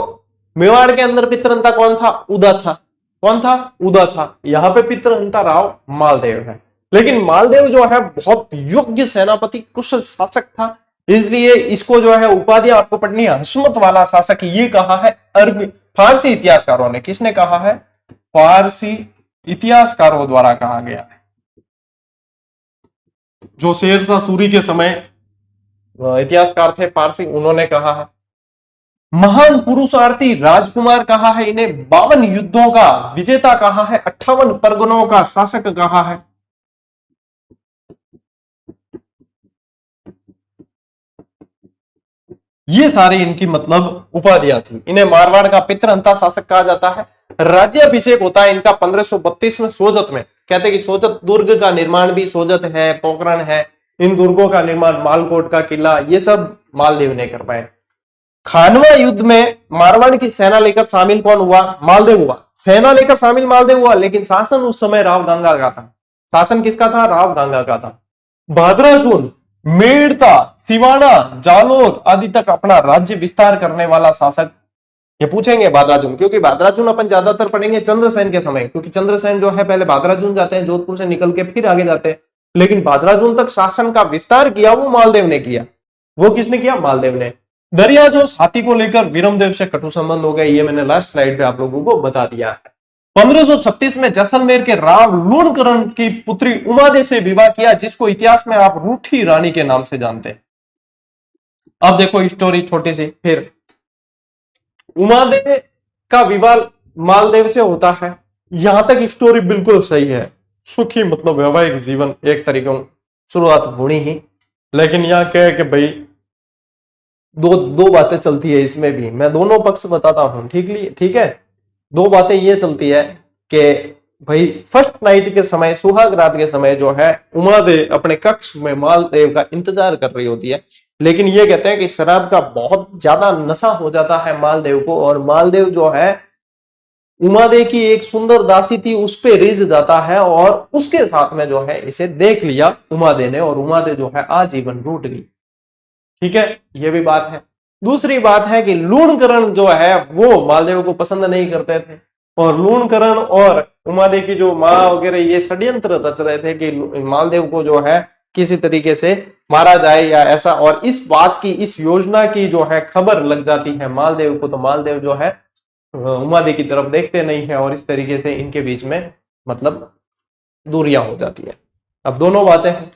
मेवाड़ के अंदर पितृहंता कौन था? उदा था। कौन था? उदा था। यहां पे पितृहंता राव मालदेव है। लेकिन मालदेव जो है बहुत योग्य सेनापति, कुशल शासक था, इसलिए इसको जो है उपाधि आपको पढ़नी है हशमत वाला शासक। ये कहा है अरबी फारसी इतिहासकारों ने। किसने कहा है? फारसी इतिहासकारों द्वारा कहा गया है। जो शेरशाह सूरी के समय इतिहासकार थे फारसी, उन्होंने कहा है। महान पुरुषार्थी राजकुमार कहा है इन्हें। 52 युद्धों का विजेता कहा है। 58 परगनों का शासक कहा है। ये सारी इनकी मतलब उपाधियां थी। इन्हें मारवाड़ का पितृहंता शासक कहा जाता है। राज्याभिषेक होता है इनका 1532 में सोजत में। कहते हैं कि सोजत दुर्ग का निर्माण भी सोजत है, पोखरण है, इन दुर्गों का निर्माण, मालकोट का किला, ये सब मालदेव ने करवाए। खानवा युद्ध में मारवाड़ की सेना लेकर शामिल कौन हुआ? मालदेव हुआ। सेना लेकर शामिल मालदेव हुआ, लेकिन शासन उस समय राव गांगा का था। शासन किसका था? राव गांगा का था। भाद्राजून, मेड़ता, सिवाना, जालोर आदि तक अपना राज्य विस्तार करने वाला शासक। ये पूछेंगे भाद्राजून, क्योंकि भाद्राजून अपन ज्यादातर पढ़ेंगे चंद्रसेन के समय, क्योंकि चंद्रसेन जो है पहले भाद्राजून जाते हैं, जोधपुर से निकल के फिर आगे जाते हैं, लेकिन भाद्राजून तक शासन का विस्तार किया वो मालदेव ने किया। वो किसने किया? मालदेव ने। दरिया जोश हाथी को लेकर वीरमदेव से कटु संबंध हो गए, ये मैंने लास्ट स्लाइड पे आप लोगों को बता दिया है। 1536 में जैसलमेर के राव लूणकरण की पुत्री उमादे से विवाह किया, जिसको इतिहास में आप रूठी रानी के नाम से जानते हैं। अब देखो स्टोरी छोटी सी फिर। उमादेव का विवाह मालदेव से होता है, यहां तक स्टोरी बिल्कुल सही है, सुखी मतलब वैवाहिक जीवन एक तरीके शुरुआत होनी ही। लेकिन यहाँ क्या है कि भाई दो दो बातें चलती है इसमें भी, मैं दोनों पक्ष बताता हूं, ठीक है। दो बातें ये चलती है कि भाई फर्स्ट नाइट के समय, सुहाग रात के समय जो है उमादेव अपने कक्ष में मालदेव का इंतजार कर रही होती है। लेकिन ये कहते हैं कि शराब का बहुत ज्यादा नशा हो जाता है मालदेव को, और मालदेव जो है उमादेव की एक सुंदर दासी थी उस पे रिझ जाता है, और उसके साथ में जो है इसे देख लिया उमादेव ने, और उमादेव जो है आजीवन रूठ गई। ठीक है, ये भी बात है। दूसरी बात है कि लूणकरण जो है वो मालदेव को पसंद नहीं करते थे, और लूणकरण और उमादेव की जो माँ वगैरह ये षड्यंत्र रच रहे थे कि मालदेव को जो है किसी तरीके से मारा जाए या ऐसा, और इस बात की, इस योजना की जो है खबर लग जाती है मालदेव को, तो मालदेव जो है उमादेव की तरफ देखते नहीं है, और इस तरीके से इनके बीच में मतलब दूरियां हो जाती है। अब दोनों बातें हैं,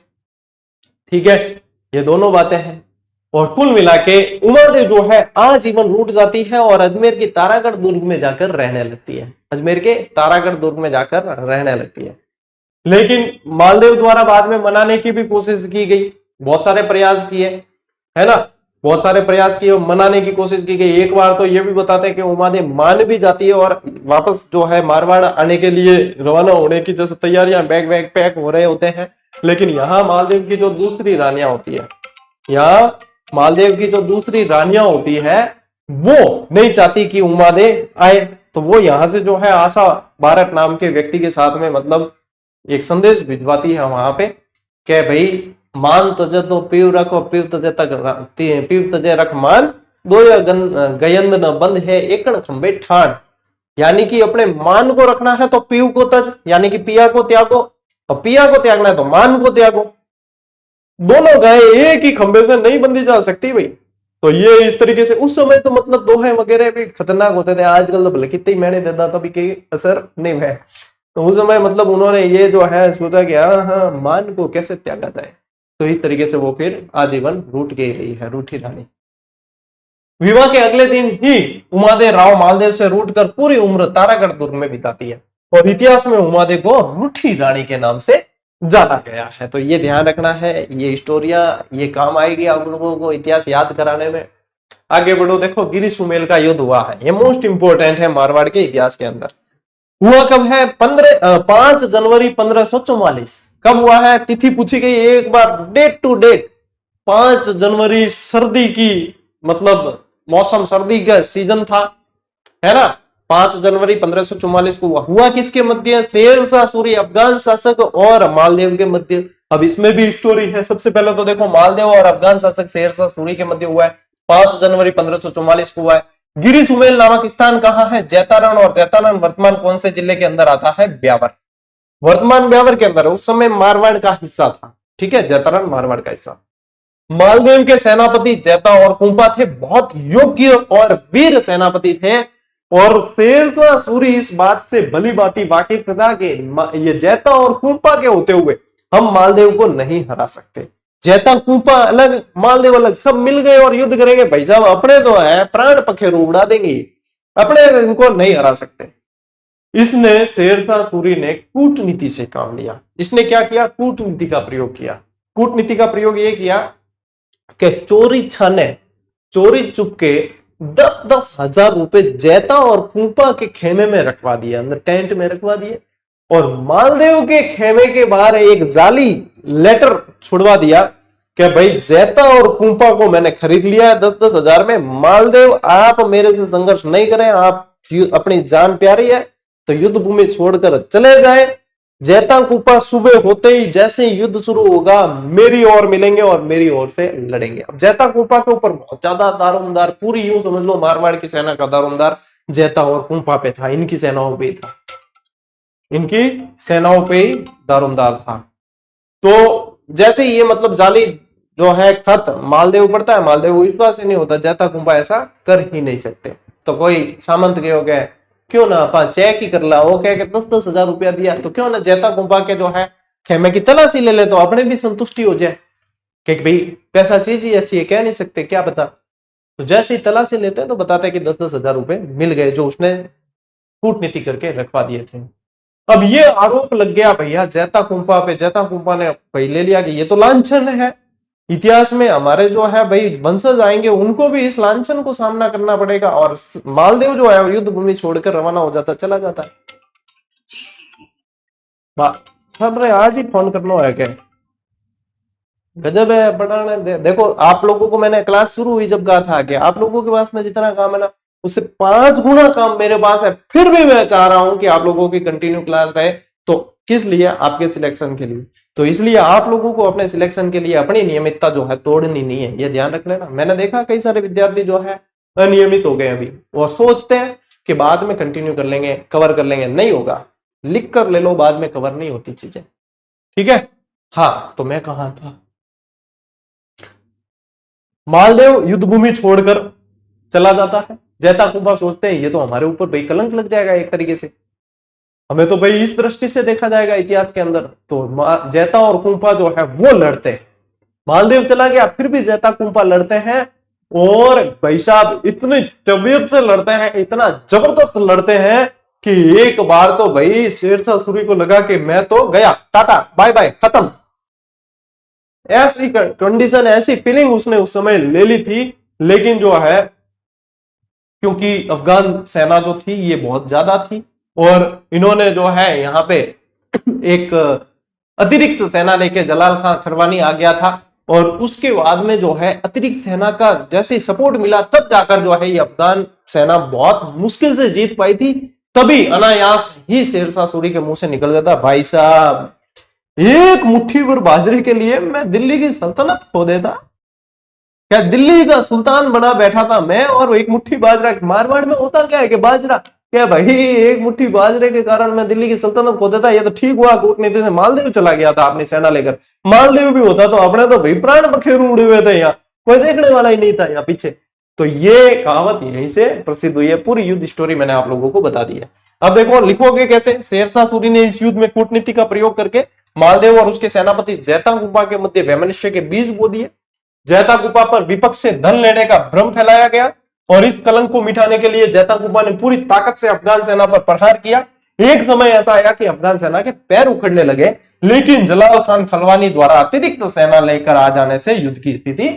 ठीक है, ये दोनों बातें हैं, और कुल मिला के उमादेव जो है आजीवन रूठ जाती है और अजमेर की तारागढ़ दुर्ग में जाकर रहने लगती है, अजमेर के तारागढ़ दुर्ग में जाकर रहने लगती है। लेकिन मालदेव द्वारा बाद में मनाने की भी कोशिश की गई, बहुत सारे प्रयास किए, है ना, बहुत सारे प्रयास किए, मनाने की कोशिश की गई। एक बार तो ये भी बताते हैं कि उमादेव मान भी जाती है और वापस जो है मारवाड़ आने के लिए रवाना होने की जैसे तैयारियां, बैग वैग पैक हो रहे होते हैं। लेकिन यहाँ मालदेव की जो दूसरी रानियां होती है, यहाँ मालदेव की जो दूसरी रानियां होती है वो नहीं चाहती कि उमादेव आए, तो वो यहां से जो है आशा भारत नाम के व्यक्ति के साथ में मतलब एक संदेश भिजवाती है वहां पे कि भाई मान तजे तो पीव रखो, पीव तजे तक पीव तजे रख मान, दो गयंद न बंद है एकण खंबे ठाण। यानी कि अपने मान को रखना है तो पीव को तज, यानी कि पिया को त्यागो, और पिया को त्यागना है तो मान को त्यागो। दोनों गाय एक ही खंबे से नहीं बंधी जा सकती भाई। तो ये इस तरीके से उस समय तो मतलब दोहे वगैरह भी खतरनाक होते थे, आजकल तो भले कितनी मैंने देता तो भी कोई असर नहीं है। तो उस समय मतलब उन्होंने ये जो है सोचा कि हाँ मान को कैसे त्यागा जाए, तो इस तरीके से वो फिर आजीवन रूठ के रही है, रूठी रानी। विवाह के अगले दिन ही उमादेव राव मालदेव से रूठकर पूरी उम्र तारागढ़ दुर्ग में बिताती है, और इतिहास में उमादेव को रूठी रानी के नाम से जाना गया है। तो ये ध्यान रखना है, ये स्टोरिया ये काम आएगी आप लोगों को इतिहास याद कराने में। आगे बढ़ो, देखो गिरी सुमेल का युद्ध हुआ है, ये मोस्ट इंपोर्टेंट है मारवाड़ के इतिहास के अंदर। हुआ कब है? 5 जनवरी 1544। कब हुआ है? तिथि पूछी गई एक बार, डेट टू डेट 5 जनवरी, सर्दी की मतलब मौसम, सर्दी का सीजन था, है ना। 5 जनवरी 1544 को हुआ किसके मध्य? शेरशाह सूरी अफगान शासक और मालदेव के मध्य। अब इसमें भी स्टोरी है। सबसे पहले तो देखो मालदेव और अफगान शासक शेरशाह सूरी के मध्य हुआ है, 5 जनवरी 1544 को हुआ है। गिरी सुमेल नामक स्थान कहाँ है? जैतारण, और जैतारण वर्तमान कौन से जिले के अंदर आता है? ब्यावर, वर्तमान ब्यावर के अंदर। उस समय मारवाड़ का हिस्सा था, ठीक है, जैतारण मारवाड़ का हिस्सा। मालदेव के सेनापति जैता और कुंपा थे, बहुत योग्य और वीर सेनापति थे, और शेरशाह सूरी इस बात से भली भांति वाकिफ था कि ये जैता और कुंपा के होते हुए हम मालदेव को नहीं हरा सकते। जैता कुंपा अलग, मालदेव अलग, सब मिल गए और युद्ध करेंगे भाई साहब, अपने तो है प्राण पखेरु उड़ा देंगे, अपने इनको नहीं हरा सकते। इसने शेरशाह सूरी ने कूटनीति से काम लिया। इसने क्या किया? कूटनीति का प्रयोग किया। कूटनीति का प्रयोग ये किया कि चोरी छाने, चोरी चुपके 10-10 हजार रुपए जैता और कुंपा के खेमे में रखवा दिए, अंदर टेंट में रखवा दिए, और मालदेव के खेमे के बाहर एक जाली लेटर छुड़वा दिया कि भाई जैता और कुंपा को मैंने खरीद लिया है 10-10 हजार में, मालदेव आप मेरे से संघर्ष नहीं करें, आप अपनी जान प्यारी है तो युद्ध भूमि छोड़कर चले जाए। जैता कुंपा सुबह होते ही जैसे ही युद्ध शुरू होगा मेरी ओर मिलेंगे और मेरी ओर से लड़ेंगे। अब जैता कुंपा के ऊपर बहुत ज्यादा दारोमदार, पूरी यूं समझ लो मारवाड़ की सेना का दारोमदार जैता और कुंपा पे था, इनकी सेनाओं पे था, इनकी सेनाओं पे दारोमदार था। तो जैसे ये मतलब जाली जो है खत मालदेव पड़ता है, मालदेव को विश्वास ही नहीं होता, जैता कुंपा ऐसा कर ही नहीं सकते। तो कोई सामंत के हो गए, क्यों ना अपन चेक ही कर ला, वो कह के 10-10 हजार रुपया दिया तो क्यों ना जैता कुंपा के जो है खेमे की तलाशी ले ले, तो अपने भी संतुष्टि हो जाए। कि भाई पैसा चीज ही ऐसी है, कह नहीं सकते, क्या पता। तो जैसे ही तलाशी लेते हैं तो बताते हैं कि 10-10 हजार रुपए मिल गए जो उसने कूटनीति करके रखवा दिए थे। अब ये आरोप लग गया भैया जैता कुंपा पे, जैता कुंपा ने भाई ले लिया कि ये तो लांछन है, इतिहास में हमारे जो है भाई वंशज आएंगे उनको भी इस लांछन को सामना करना पड़ेगा। और मालदेव जो है युद्ध भूमि छोड़कर रवाना हो जाता, चला जाता है। अरे आज ही फोन करना है क्या, गजब है पढ़ाने। देखो आप लोगों को मैंने क्लास शुरू हुई जब कहा था कि आप लोगों के पास में जितना काम है ना उससे 5 गुना काम मेरे पास है, फिर भी मैं चाह रहा हूं कि आप लोगों की कंटिन्यू क्लास रहे। तो किस लिए, आपके सिलेक्शन के लिए। तो इसलिए आप लोगों को अपने सिलेक्शन के लिए अपनी नियमितता जो है तोड़नी नहीं है, ये ध्यान रख लेना। मैंने देखा कई सारे विद्यार्थी जो है अनियमित हो गए अभी, वो सोचते हैं कि बाद में कंटिन्यू कर लेंगे, कवर कर लेंगे, नहीं होगा। लिख कर ले लो, बाद में कवर नहीं होती चीजें, ठीक है। हाँ तो मैं कहा था, मालदेव युद्ध भूमि छोड़कर चला जाता है। जैता कुंपा सोचते हैं ये तो हमारे ऊपर भाई कलंक लग जाएगा एक तरीके से, हमें तो भाई इस दृष्टि से देखा जाएगा इतिहास के अंदर। तो जैता और कुंपा जो है वो लड़ते हैं। मालदेव चला गया, फिर भी जैता कुंपा लड़ते हैं। और भाई साहब इतनी तबीयत से लड़ते हैं, इतना जबरदस्त लड़ते हैं कि एक बार तो भाई शेरशाह सूरी को लगा कि मैं तो गया, टाटा बाय बाय खत्म। ऐसी कंडीशन, ऐसी फीलिंग उसने उस समय ले ली थी। लेकिन जो है क्योंकि अफगान सेना जो थी ये बहुत ज्यादा थी और इन्होंने जो है यहाँ पे एक अतिरिक्त सेना लेके, जलाल खान खरवानी आ गया था और उसके बाद में जो है अतिरिक्त सेना का जैसे सपोर्ट मिला तब जाकर जो है ये अफगान सेना बहुत मुश्किल से जीत पाई थी। तभी अनायास ही शेरशाह सूरी के मुंह से निकल जाता, भाई साहब एक मुट्ठी भर बाजरे के लिए मैं दिल्ली की सल्तनत खो देता, क्या दिल्ली का सुल्तान बना बैठा था मैं, और एक मुट्ठी बाजरा। मारवाड़ में होता क्या है कि बाजरा, क्या भाई एक मुट्ठी बाजरे के कारण मैं दिल्ली की सल्तनत खो देता। ये तो ठीक हुआ कूटनीति से मालदीव चला गया था अपनी सेना लेकर, मालदीव भी होता तो अपने तो भाई प्राण पखेरु उड़े हुए थे, यहाँ कोई देखने वाला ही नहीं था यहाँ पीछे। तो ये कहावत यहीं से प्रसिद्ध हुई है। पूरी युद्ध स्टोरी मैंने आप लोगों को बता दी है। अब देखो लिखोगे कैसे, शेरशाह सूरी ने इस युद्ध में कूटनीति का प्रयोग करके मालदेव और उसके सेनापति जैता कुंपा के मध्य वैमनस्य के बीज बो दिए। जैता कुंपा पर विपक्ष से धन लेने का भ्रम फैलाया गया और इस कलंक को मिटाने के लिए जैता कुंपा ने पूरी ताकत से अफगान सेना पर प्रहार किया। एक समय ऐसा आया कि अफगान सेना के पैर उखड़ने लगे, लेकिन जलाल खान खलवानी द्वारा अतिरिक्त सेना लेकर आ जाने से युद्ध की स्थिति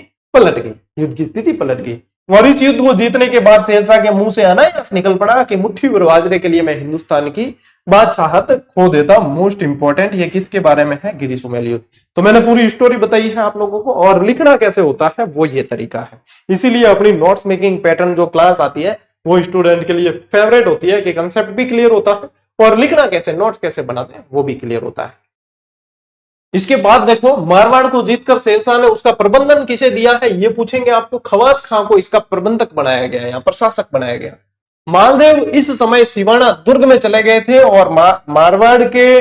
पलट गई। और इस युद्ध को जीतने के बाद शेरशाह के मुंह से अनायास निकल पड़ा कि मुट्ठी भर बाजरे के लिए मैं हिंदुस्तान की बादशाहत खो देता। मोस्ट इंपॉर्टेंट ये किसके बारे में है, गिरी सुमेल युद्ध। तो मैंने पूरी स्टोरी बताई है आप लोगों को, और लिखना कैसे होता है वो ये तरीका है। इसीलिए अपनी नोट्स मेकिंग पैटर्न जो क्लास आती है वो स्टूडेंट के लिए फेवरेट होती है कि कंसेप्ट भी क्लियर होता है और लिखना कैसे, नोट्स कैसे बनाते हैं वो भी क्लियर होता है। इसके बाद देखो मारवाड़ को जीतकर शेरशाह ने उसका प्रबंधन किसे दिया है ये पूछेंगे आपको। खवास खां को इसका प्रबंधक बनाया गया, या प्रशासक बनाया गया। मालदेव इस समय सिवाना दुर्ग में चले गए थे और मारवाड़ के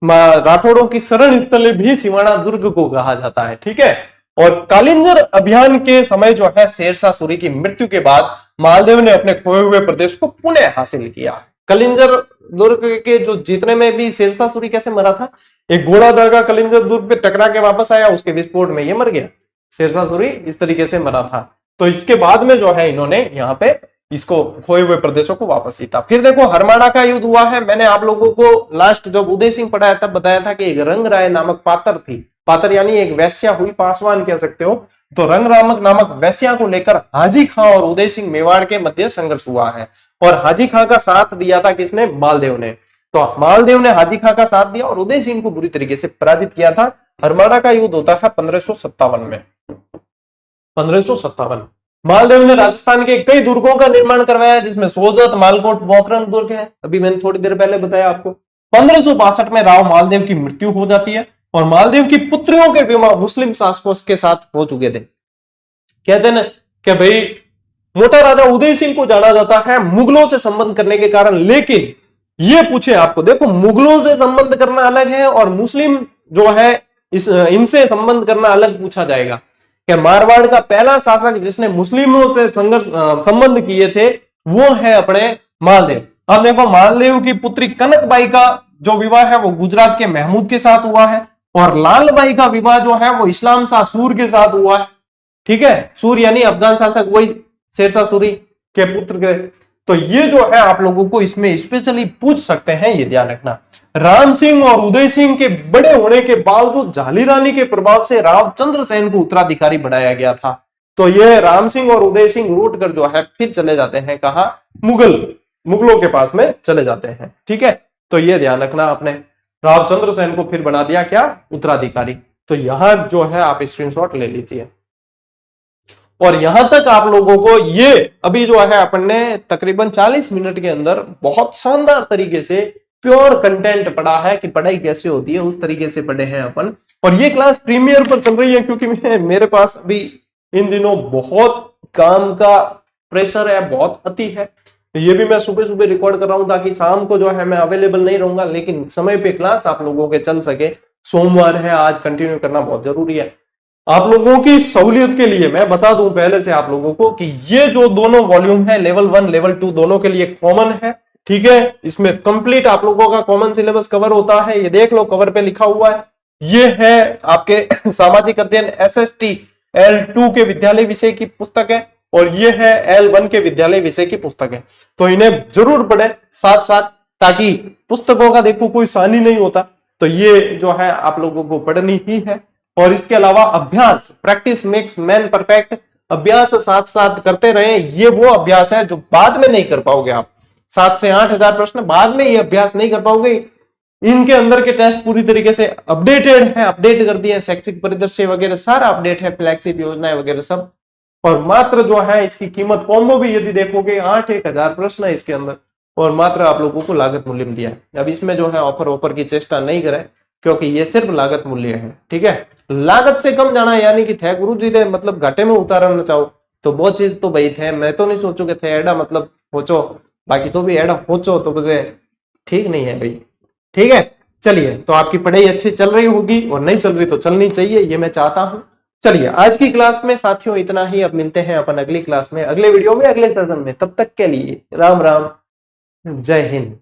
राठौड़ों की शरण स्थल भी सिवाना दुर्ग को कहा जाता है, ठीक है। और कालिंजर अभियान के समय जो है शेरशाह सूरी की मृत्यु के बाद मालदेव ने अपने खोए हुए प्रदेश को पुनः हासिल किया। कलिंजर दुर्ग के जो जीतने में भी शेरशाह सूरी कैसे मरा था, एक घोड़ा दागा कलिंजर दुर्ग पे टकरा के वापस आया, उसके विस्फोट में ये मर गया। शेरशाह सूरी इस तरीके से मरा था। तो इसके बाद में जो है इन्होंने यहाँ पे इसको खोए हुए प्रदेशों को वापस जीता। फिर देखो हरमाड़ा का युद्ध हुआ है। मैंने आप लोगों को लास्ट जब उदय सिंह पढ़ाया तब बताया था कि एक रंग राय नामक पात्र थी, पात्र यानी एक वैश्या हुई, पासवान कह सकते हो। तो रंग रामक नामक वैश्या को लेकर हाजी खां और उदय सिंह मेवाड़ के मध्य संघर्ष हुआ है और हाजी खां का साथ दिया था किसने, मालदेव ने। तो मालदेव ने हाजी खां का साथ दिया और उदय सिंह को बुरी तरीके से पराजित किया था। हरमाड़ा का युद्ध होता है 1557 में। 1557 मालदेव ने राजस्थान के कई दुर्गों का निर्माण करवाया जिसमें सोजत, मालकोट, पोखरण दुर्ग है। अभी मैंने थोड़ी देर पहले बताया आपको। 1562 में राव मालदेव की मृत्यु हो जाती है और मालदेव की पुत्रियों के विवाह मुस्लिम शासकों के साथ हो चुके थे। कहते हैं कि भाई मोटा राजा उदय सिंह को जाना जाता है मुगलों से संबंध करने के कारण। लेकिन ये पूछे आपको, देखो मुगलों से संबंध करना अलग है और मुस्लिम जो है इनसे संबंध करना अलग पूछा जाएगा। कि मारवाड़ का पहला शासक जिसने मुस्लिमों से संबंध किए थे वो है अपने मालदेव। अब देखो मालदेव की पुत्री कनकबाई का जो विवाह है वो गुजरात के महमूद के साथ हुआ है और लाल बाई का विवाह जो है वो इस्लाम शाह सूर के साथ हुआ है। ठीक है, सूर यानी अफगान शासक, वही शेरशाह सूरी के पुत्र के। तो ये जो है आप लोगों को इसमें स्पेशली पूछ सकते हैं, ये ध्यान रखना। राम सिंह और उदय सिंह के बड़े होने के बावजूद झाली रानी के प्रभाव से रामचंद्र सेन को उत्तराधिकारी बनाया गया था। तो ये राम सिंह और उदय सिंह रूट कर जो है फिर चले जाते हैं कहा, मुगलों के पास में चले जाते हैं। ठीक है, तो ये ध्यान रखना आपने, रामचंद्र सेन को फिर बना दिया क्या, उत्तराधिकारी। तो यहां जो है आप स्क्रीनशॉट ले लीजिए। और यहां तक आप लोगों को ये अभी जो है अपन ने तकरीबन 40 मिनट के अंदर बहुत शानदार तरीके से प्योर कंटेंट पढ़ा है कि पढ़ाई कैसे होती है, उस तरीके से पढ़े हैं अपन। और ये क्लास प्रीमियर पर चल रही है क्योंकि मेरे पास अभी इन दिनों बहुत काम का प्रेशर है, बहुत अति है। ये भी मैं सुबह सुबह रिकॉर्ड कर रहा हूं ताकि शाम को जो है मैं अवेलेबल नहीं रहूंगा, लेकिन समय पे क्लास आप लोगों के चल सके। सोमवार है आज, कंटिन्यू करना बहुत जरूरी है। आप लोगों की सहूलियत के लिए मैं बता दूं पहले से आप लोगों को कि ये जो दोनों वॉल्यूम है, लेवल 1 लेवल 2 दोनों के लिए कॉमन है। ठीक है, इसमें कंप्लीट आप लोगों का कॉमन सिलेबस कवर होता है। ये देख लो कवर पे लिखा हुआ है, ये है आपके सामाजिक अध्ययन SST L2 के विद्यालय विषय की पुस्तक है और ये है L1 के विद्यालय विषय की पुस्तक है। तो इन्हें जरूर पढ़ें साथ साथ, ताकि पुस्तकों का देखो कोई सानी नहीं होता। तो ये जो है आप लोगों को पढ़नी ही है। और इसके अलावा अभ्यास, प्रैक्टिस मेक्स मैन परफेक्ट, अभ्यास साथ साथ करते रहे। ये वो अभ्यास है जो बाद में नहीं कर पाओगे आप। 7 से 8,000 प्रश्न बाद में ये अभ्यास नहीं कर पाओगे। इनके अंदर के टेस्ट पूरी तरीके से अपडेटेड है, अपडेट कर दिए, शैक्षिक परिदृश्य वगैरह सारा अपडेट है, फ्लैगशिप योजनाएं वगैरह सब। और मात्र जो है इसकी कीमत कॉम्बो भी यदि देखोगे 8-1,000 प्रश्न है इसके अंदर, और मात्र आप लोगों को लागत मूल्य में दिया है। अब इसमें जो है ऑफर की चेष्टा नहीं करें क्योंकि ये सिर्फ लागत मूल्य है। ठीक है, लागत से कम जाना यानी कि थे गुरु जी ने मतलब घाटे में उतारना चाहो तो वो चीज तो भाई थे, मैं तो नहीं सोचू कि थे एडा मतलब होचो, बाकी तो भी एडा होचो तो मुझे ठीक नहीं है भाई। ठीक है, चलिए, तो आपकी पढ़ाई अच्छी चल रही होगी और नहीं चल रही तो चलनी चाहिए, ये मैं चाहता हूं। चलिए, आज की क्लास में साथियों इतना ही। अब मिलते हैं अपन अगली क्लास में, अगले वीडियो में, अगले सेशन में। तब तक के लिए राम राम, जय हिंद।